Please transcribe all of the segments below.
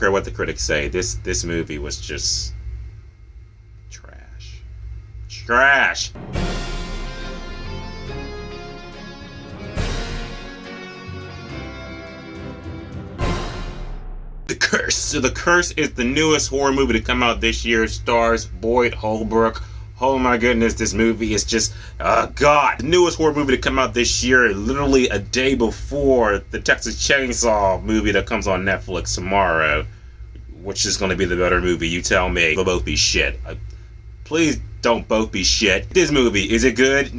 care what the critics say. This movie was just trash. Trash. The Curse. So The Curse is the newest horror movie to come out this year. It stars Boyd Holbrook. Oh my goodness, this movie is just, God. The newest horror movie to come out this year, literally a day before the Texas Chainsaw movie that comes on Netflix tomorrow. Which is going to be the better movie, you tell me. They'll both be shit. Please don't both be shit. This movie, is it good?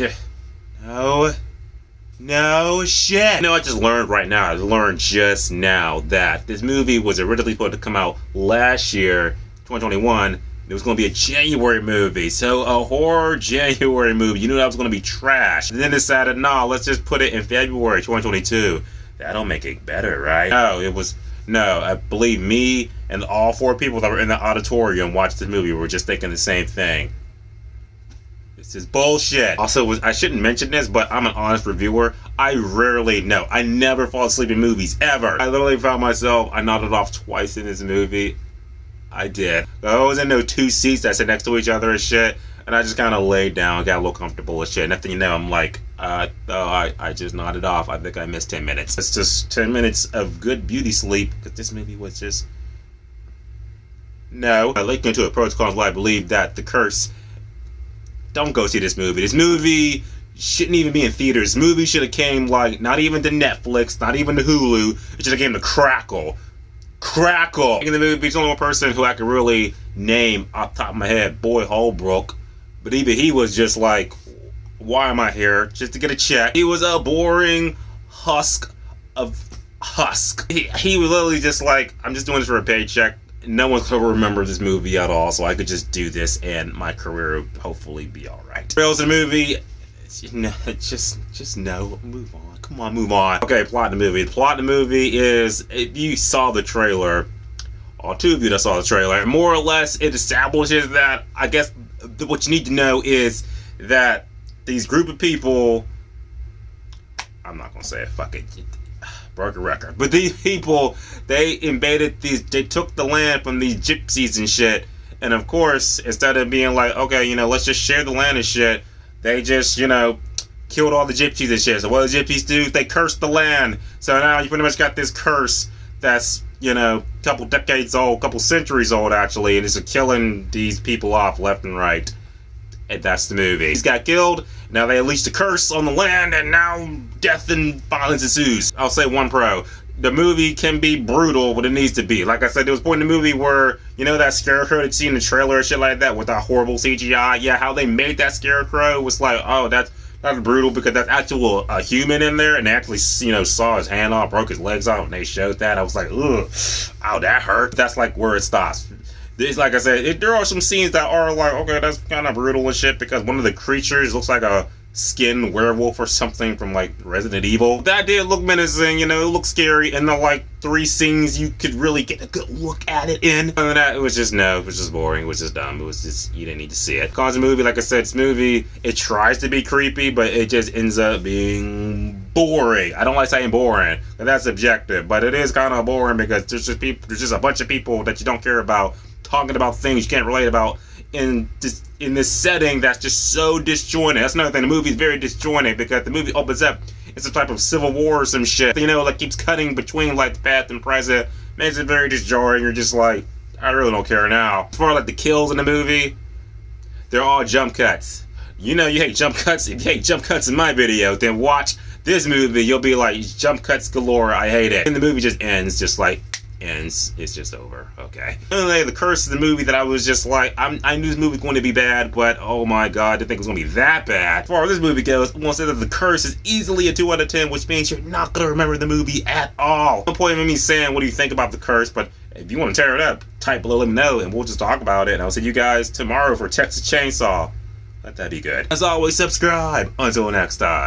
No. No shit. You know, I just learned right now. I learned just now that this movie was originally supposed to come out last year, 2021. It was going to be a January movie. So a horror January movie. You knew that was going to be trash. And then decided, nah, let's just put it in February 2022. That'll make it better, right? No, it was... No, I believe me and all 4 people that were in the auditorium watched the movie were just thinking the same thing. This is bullshit. Also, I shouldn't mention this, but I'm an honest reviewer. I rarely know. I never fall asleep in movies, ever. I literally found myself, I nodded off twice in this movie. I did. I was in those 2 seats that sit next to each other and shit, and I just kind of laid down, got a little comfortable and shit. Next thing you know, I'm like, I just nodded off. I think I missed 10 minutes. It's just 10 minutes of good beauty sleep, because this movie was just... No. I linked into a protocols where I believe that The Curse... Don't go see this movie. This movie shouldn't even be in theaters. This movie should have came, like, not even to Netflix, not even to Hulu. It should have came to Crackle. Crackle! In the movie, he's the only one person who I could really name off the top of my head, Boyd Holbrook. But even he was just like, why am I here? Just to get a check. He was a boring husk of husk. He was literally just like, I'm just doing this for a paycheck. No one's gonna remember this movie at all, so I could just do this and my career would hopefully be alright. Trails of the movie, just no, move on. Come on, move on. Okay, plot of the movie. The plot of the movie is, if you saw the trailer, or 2 of you that saw the trailer, more or less it establishes that, I guess, what you need to know is that these group of people, I'm not gonna say it, fuck it, broke a record. But these people, they took the land from these gypsies and shit. And of course, instead of being like, okay, you know, let's just share the land and shit, they just, you know, killed all the gypsies and shit. So what do the gypsies do? They cursed the land. So now you pretty much got this curse that's, you know, a couple decades old, couple centuries old actually, and it's killing these people off left and right. And that's the movie. He's got killed. Now they unleashed a curse on the land, and now death and violence ensues. I'll say one pro. The movie can be brutal, but it needs to be. Like I said, there was a point in the movie where, you know, that scarecrow that you see in the trailer and shit like that with that horrible CGI. Yeah, how they made that scarecrow was like, oh, that's brutal, because that's actual a human in there, and they actually, you know, saw his hand off, broke his legs off, and they showed that. I was like, ugh, ow, that hurt. That's like where it stops. This, like I said, there are some scenes that are like, okay, that's kind of brutal and shit, because one of the creatures looks like a skin werewolf or something from like Resident Evil. That did look menacing, you know, it looked scary, and the like 3 scenes you could really get a good look at it in. Other than that, it was just, no, it was just boring, it was just dumb, it was just, you didn't need to see it. Cause the movie, like I said, this movie, it tries to be creepy, but it just ends up being boring. I don't like saying boring, and that's subjective, but it is kind of boring because there's just a bunch of people that you don't care about talking about things you can't relate about in this setting that's just so disjointed. That's another thing. The movie is very disjointed because the movie opens up, it's a type of civil war or some shit. You know, like keeps cutting between like the past and present. Makes it very disjointed. You're just like, I really don't care now. As far as like the kills in the movie, they're all jump cuts. You know you hate jump cuts. If you hate jump cuts in my video, then watch this movie. You'll be like, jump cuts galore, I hate it. And the movie just ends just like, it's just over. Okay. Anyway, The Curse is the movie that I was just like, I knew this movie was going to be bad, but oh my god, I didn't think it was going to be that bad. As far as this movie goes, I want to say that The Curse is easily a 2 out of 10, which means you're not going to remember the movie at all. No point in me saying, what do you think about The Curse? But if you want to tear it up, type below, let me know, and we'll just talk about it. And I'll see you guys tomorrow for Texas Chainsaw. Let that be good. As always, subscribe. Until next time.